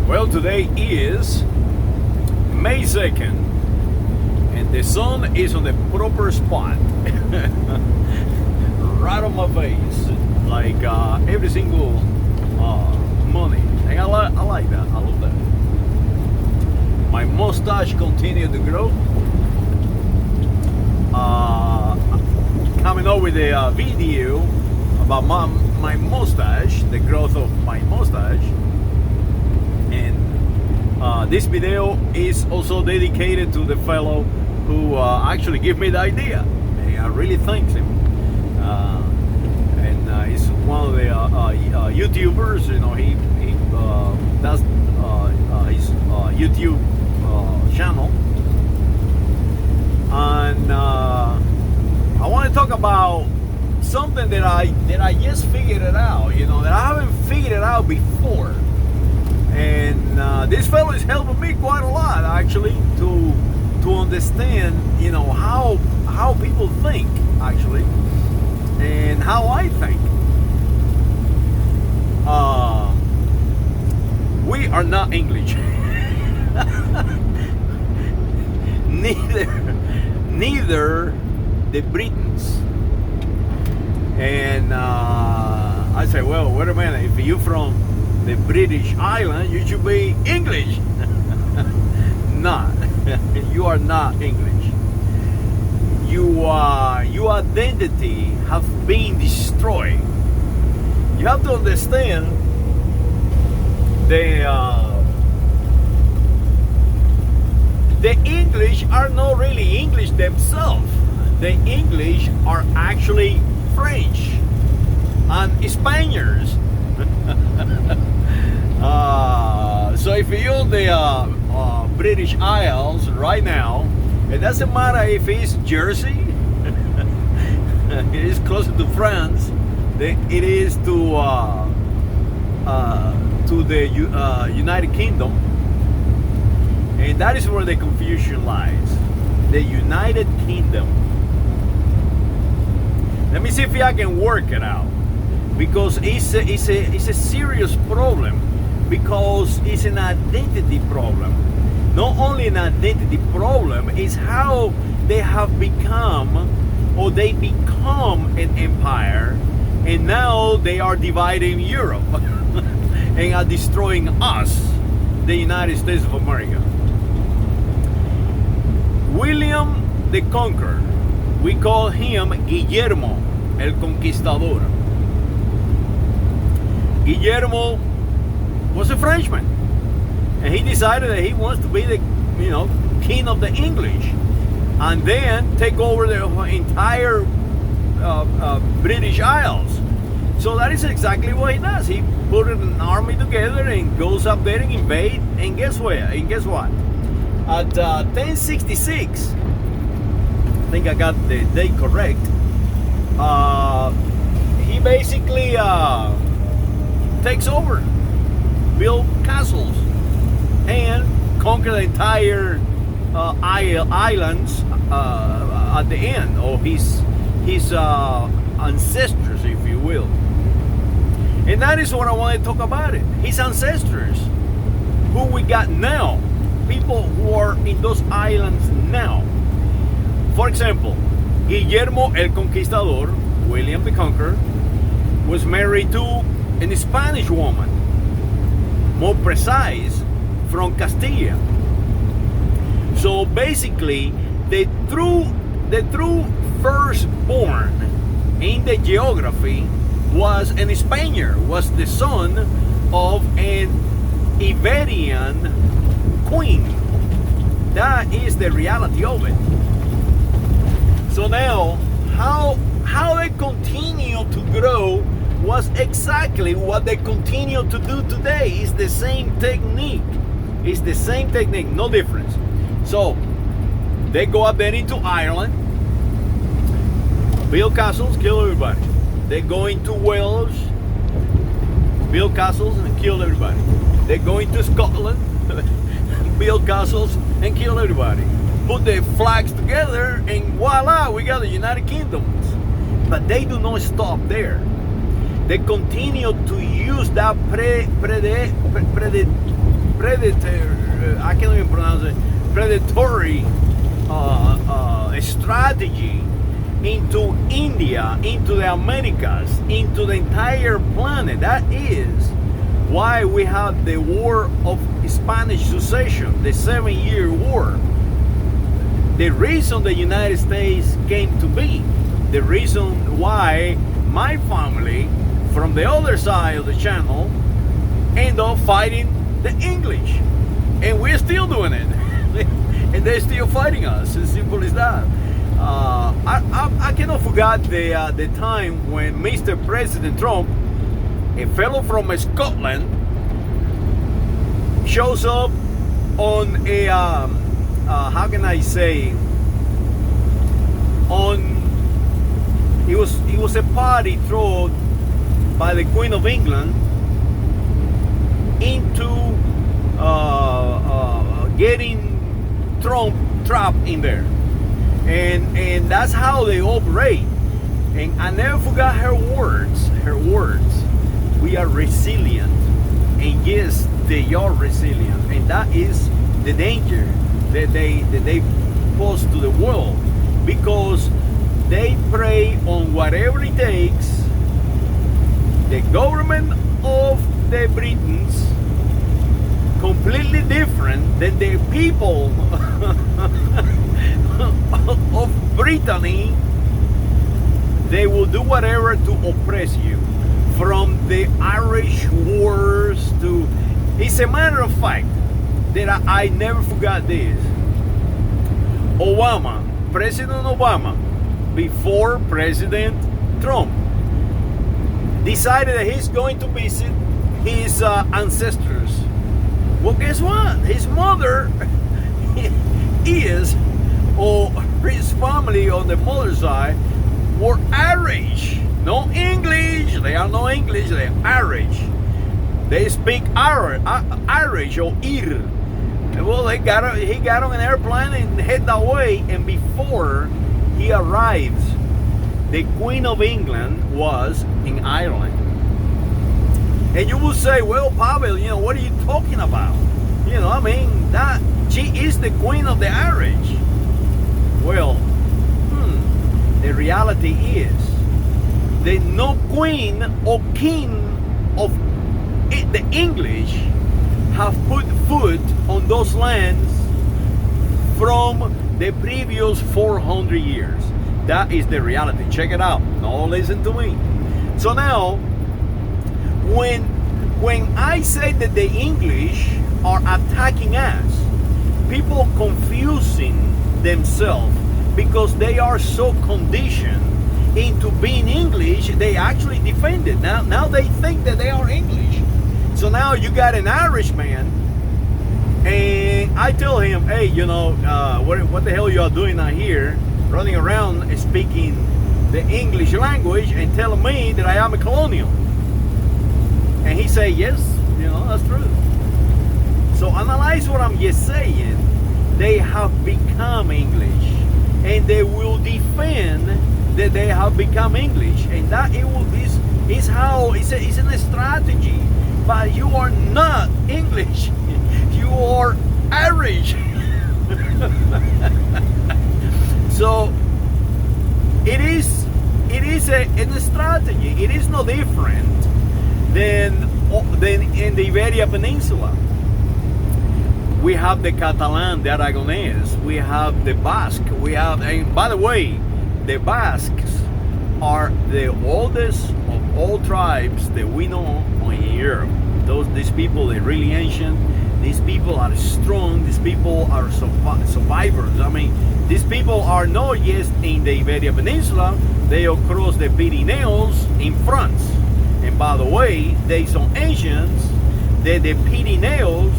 Well, today is May 2nd, and the sun is on the proper spot, right on my face, like every single morning. And I like that. I love that. My mustache continued to grow. Coming up with a video about my mustache, the growth of my mustache. And this video is also dedicated to the fellow who actually gave me the idea. And I really thank him. And he's one of the YouTubers. You know, he does his YouTube channel. And I want to talk about something that I just figured it out. You know, that I haven't figured it out before. And this fellow is helping me quite a lot, actually, to understand, you know, how people think, actually, and how I think. We are not English. Neither the Britons. And I say, well, wait a minute, if you're from the British Island, you should be English. Not. You are not English. Your identity have been destroyed. You have to understand the English are not really English themselves. The English are actually French and Spaniards. So if you're in the British Isles right now, it doesn't matter if it's Jersey, it is closer to France than it is to the United Kingdom, and that is where the confusion lies. The United Kingdom. Let me see if I can work it out, because it's a serious problem, because it's an identity problem. Not only an identity problem, it's how they have become, or they become an empire, and now they are dividing Europe and are destroying us, the United States of America. William the Conqueror, we call him Guillermo el Conquistador. Guillermo was a Frenchman, and he decided that he wants to be the, you know, king of the English, and then take over the entire British Isles. So that is exactly what he does. He put an army together and goes up there and invade. And guess where? And guess what? At 1066, I think I got the date correct. He basically takes over, build castles, and conquer the entire islands at the end, or his ancestors, if you will. And that is what I want to talk about it. His ancestors, who we got now, people who are in those islands now. For example, Guillermo el Conquistador, William the Conqueror, was married to a Spanish woman, more precise, from Castilla. So basically, the true firstborn in the geography was an Spaniard, was the son of an Iberian queen. That is the reality of it. So now, how they continue to grow was exactly what they continue to do today. It's the same technique. It's the same technique, no difference. So they go up there into Ireland, build castles, kill everybody. They go into Wales, build castles and kill everybody. They go into Scotland, build castles and kill everybody. Put the flags together and voila, we got the United Kingdoms. But they do not stop there. They continue to use that I can't even pronounce it, predatory strategy into India, into the Americas, into the entire planet. That is why we have the War of Spanish Succession, the 7-year war. The reason the United States came to be, the reason why my family from the other side of the channel end up fighting the English, and we're still doing it. And they're still fighting us. As simple as that. I cannot forget the time when Mr. President Trump, a fellow from Scotland, shows up on a how can I say? It was a party thrown by the Queen of England into getting Trump trapped in there, and that's how they operate. And I never forgot her words. We are resilient, and yes, they are resilient, and that is the danger that they pose to the world, because they prey on whatever it takes. The government of the Britons, completely different than the people of Brittany. They will do whatever to oppress you, from the Irish wars to... It's a matter of fact that I never forgot this. President Obama, before President Trump, decided that he's going to visit his ancestors. Well, guess what? His mother is, or his family on the mother's side, were Irish. No English. They are no English. They're Irish. They speak Irish or Ir. Well, he got on an airplane and head that way. And before he arrives, the Queen of England was in Ireland. And you will say, well, Pavel, what are you talking about? That she is the Queen of the Irish. Well, the reality is that no queen or king of the English have put foot on those lands from the previous 400 years. That is the reality. Check it out. Now listen to me. So now, when I say that the English are attacking us, people confusing themselves because they are so conditioned into being English, they actually defend it. Now they think that they are English. So now you got an Irishman, and I tell him, hey, what the hell you are doing out here, running around speaking the English language and telling me that I am a colonial? And he say, yes, that's true. So analyze what I'm just saying. They have become English, and they will defend that they have become English, and that is how it's a strategy. But you are not English. You are Irish. So it is a strategy. It is no different than in the Iberian Peninsula. We have the Catalan, the Aragonese, we have the Basque, and by the way, the Basques are the oldest of all tribes that we know in Europe. These people are really ancient. These people are strong. These people are survivors. These people are not just in the Iberian Peninsula. They across the Pyrenees in France. And by the way, they are some ancients that the Pyrenees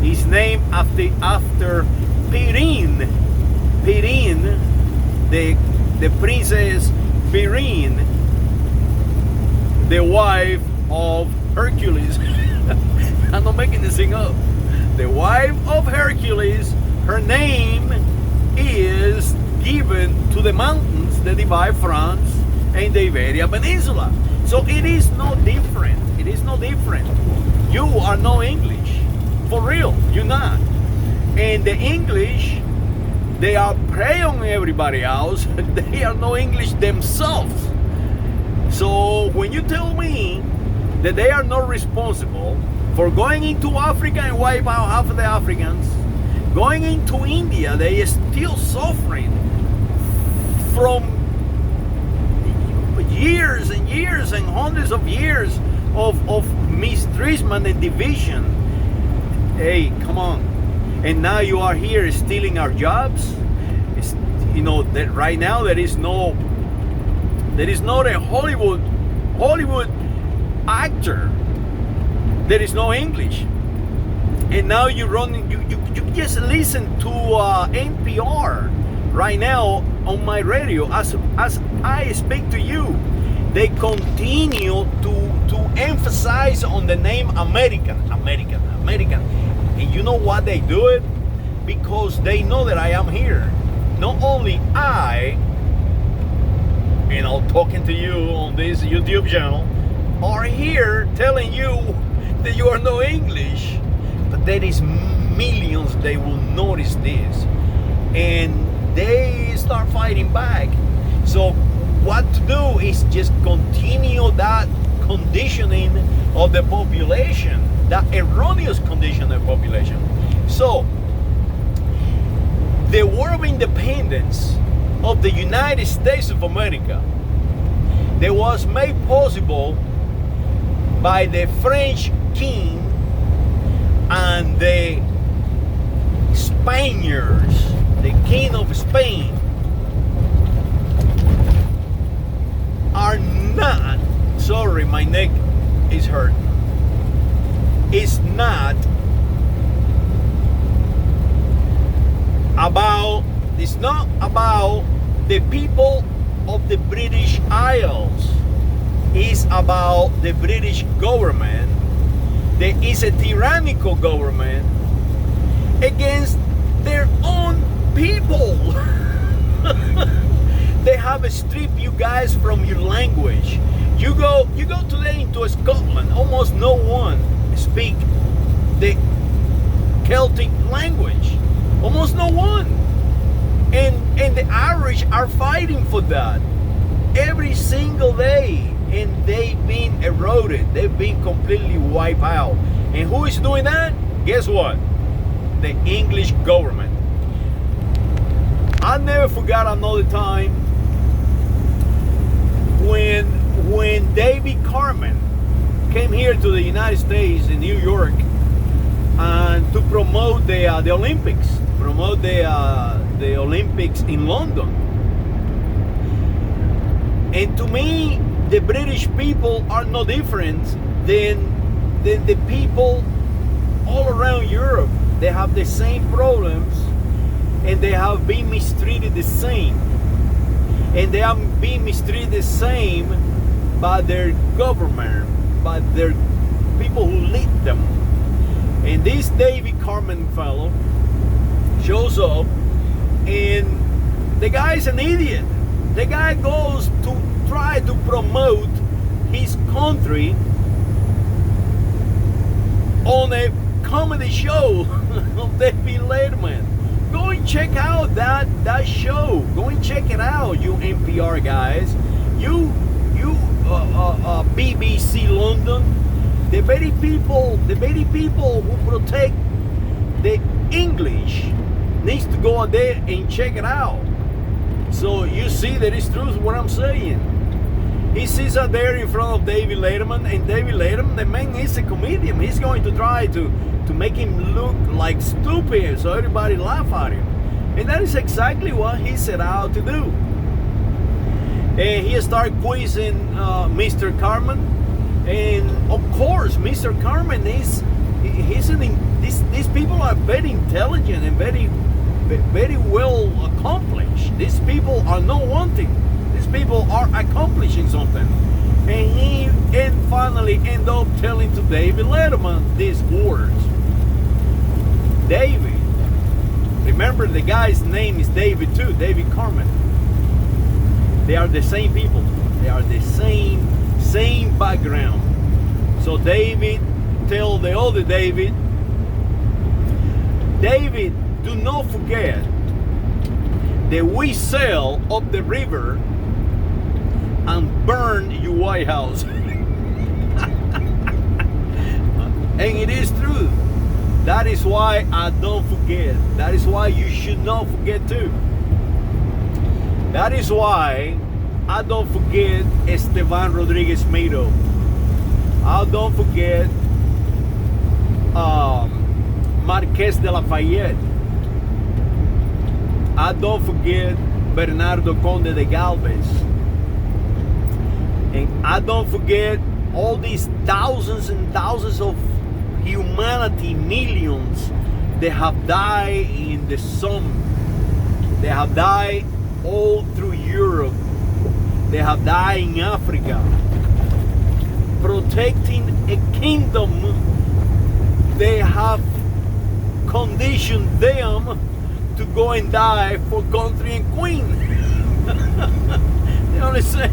is named after Pirene. Pirene, the princess Pirene, the wife of Hercules. I'm not making this thing up. The wife of Hercules, her name is given to the mountains that divide France and the Iberian Peninsula. So it is no different. It is no different. You are no English. For real, you're not. And the English, they are prey on everybody else. They are no English themselves. So when you tell me that they are not responsible for going into Africa and wipe out half of the Africans, going into India, they are still suffering from years and years and hundreds of years of mistreatment and division. Hey, come on. And now you are here stealing our jobs. It's, you know, that right now there is not a Hollywood actor. There is no English. And now you just listen to NPR right now on my radio as I speak to you. They continue to emphasize on the name American. And you know why they do it? Because they know that I am here. Not only I, you know, talking to you on this YouTube channel, are here telling you that you are no English, but there is millions they will notice this, and they start fighting back. So what to do is just continue that conditioning of the population, that erroneous condition of the population. So the War of Independence of the United States of America, that was made possible by the French king and the Spaniards, the king of Spain, are not, sorry, my neck is hurt. It's not about the people of the British Isles. It's about the British government. There is a tyrannical government against their own people. They have stripped you guys from your language. You go today into Scotland, almost no one speak the Celtic language. Almost no one. And the Irish are fighting for that every single day. And they've been eroded. They've been completely wiped out. And who is doing that? Guess what? The English government. I never forgot another time when David Carmen came here to the United States in New York and to promote the Olympics, the Olympics in London. And to me, the British people are no different than the people all around Europe. They have the same problems, and they have been mistreated the same. And they are being mistreated the same by their government, by their people who lead them. And this David Carmen fellow shows up, and the guy is an idiot. The guy goes to try to promote his country on a comedy show of David Letterman. Go and check out that show. Go and check it out, you NPR guys. You BBC London. The very people who protect the English needs to go out there and check it out. So you see that it's true what I'm saying. He sits out there in front of David Letterman, and David Letterman, the man is a comedian. He's going to try to make him look like stupid so everybody laugh at him. And that is exactly what he set out to do. And he started quizzing Mr. Carmen. And of course, Mr. Carmen these people are very intelligent and very well accomplished. These people are not wanting. These people are accomplishing something. And he finally ended up telling to David Letterman these words. David, remember the guy's name is David too, David Carmen. They are the same people. They are the same background. So David tell the other David, David, do not forget that we sail up the river and burn your White House. And it is true. That is why I don't forget. That is why you should not forget too. That is why I don't forget Esteban Rodriguez Miro. I don't forget Marquez de Lafayette. I don't forget Bernardo Conde de Galvez. And I don't forget all these thousands and thousands of humanity, millions, they have died in the sun. They have died all through Europe. They have died in Africa, protecting a kingdom. They have conditioned them to go and die for country and queen. The only thing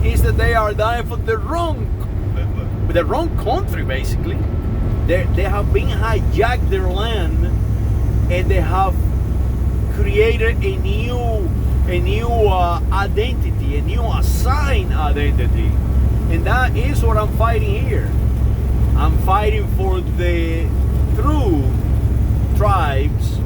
is that they are dying for the wrong country, basically. They have been hijacked their land, and they have created a new identity, a new assigned identity, and that is what I'm fighting here. I'm fighting for the true tribes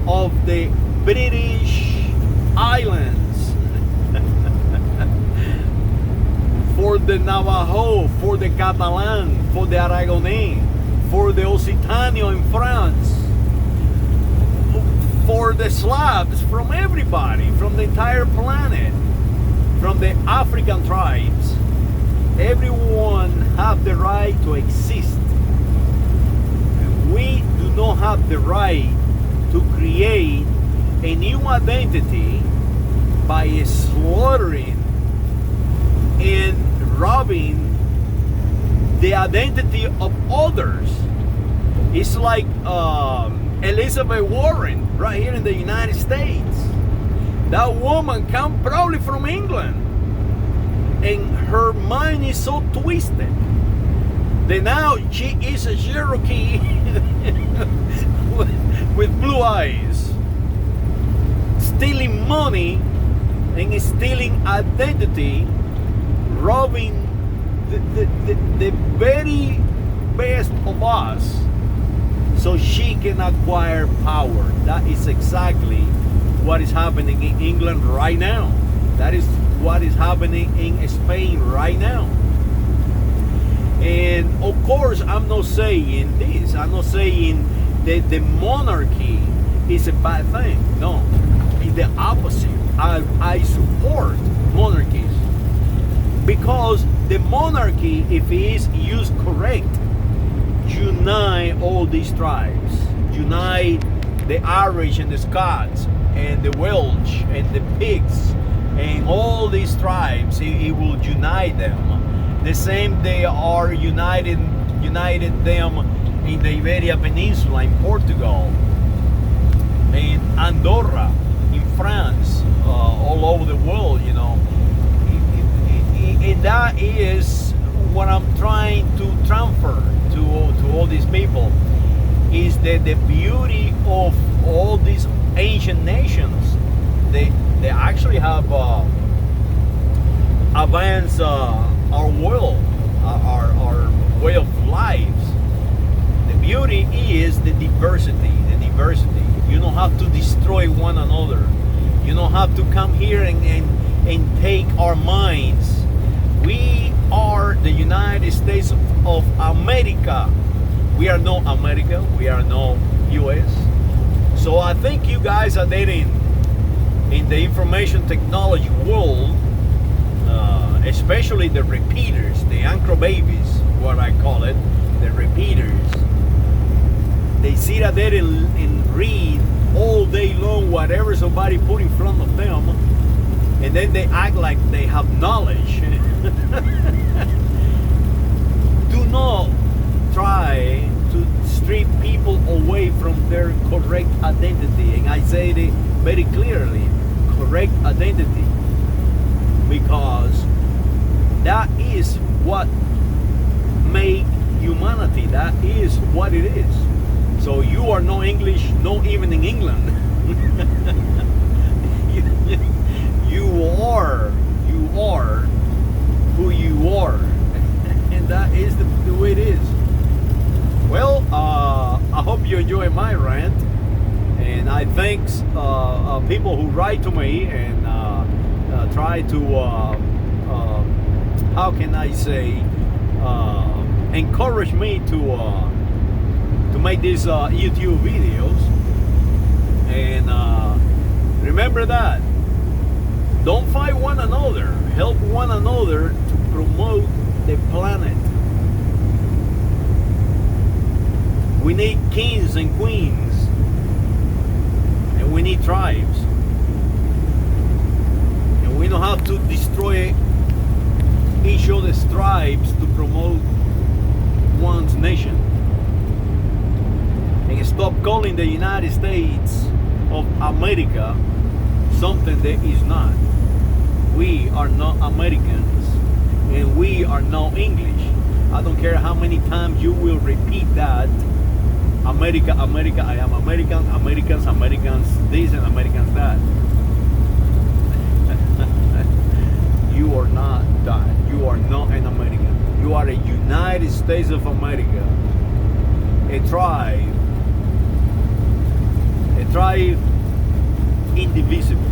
of the British Islands, for the Navajo, for the Catalan, for the Aragonese, for the Occitanio in France, for the Slavs, from everybody, from the entire planet, from the African tribes. Everyone have the right to exist. We do not have the right to create a new identity by slaughtering and robbing the identity of others. It's like Elizabeth Warren right here in the United States. That woman come probably from England, and her mind is so twisted that now she is a Cherokee with blue eyes, stealing money and stealing identity, robbing the very best of us so she can acquire power. That is exactly what is happening in England right now. That is what is happening in Spain right now. And of course, I'm not saying this. I'm not saying that the monarchy is a bad thing. No, it's the opposite. I support monarchies, because the monarchy, if it is used correct, unite all these tribes, unite the Irish and the Scots and the Welsh and the Pigs and all these tribes. It will unite them. The same they are united them in the Iberia Peninsula, in Portugal, in Andorra, in France, all over the world, you know. And that is what I'm trying to transfer to all these people, is that the beauty of all these ancient nations, they actually have advanced our world, our way of lives. The beauty is the diversity. You don't have to destroy one another. You don't have to come here and take our minds. We are the United States of America. We are no America. We are no US. So I think you guys are there in the information technology world, especially the repeaters, the anchor babies, what I call it, the repeaters. They sit out there and read all day long whatever somebody put in front of them, and then they act like they have knowledge. Do not try to strip people away from their correct identity, and I say it very clearly, correct identity, because that is what makes humanity. That is what it is. So you are are no English, not even in England. you are who you are, and that is the way it is. Well, I hope you enjoy my rant, and I thanks people who write to me and try to how can I say encourage me to make these YouTube videos. And remember that don't fight one another, help one another to promote the planet. We need kings and queens, and we need tribes, and we don't have to destroy each other's tribes to promote one's nation. And stop calling the United States of America something that is not. We are not Americans, and we are not English. I don't care how many times you will repeat that. America, America, I am American, Americans, Americans this and Americans that. You are not that. You are not an American. You are a United States of America. A tribe indivisible.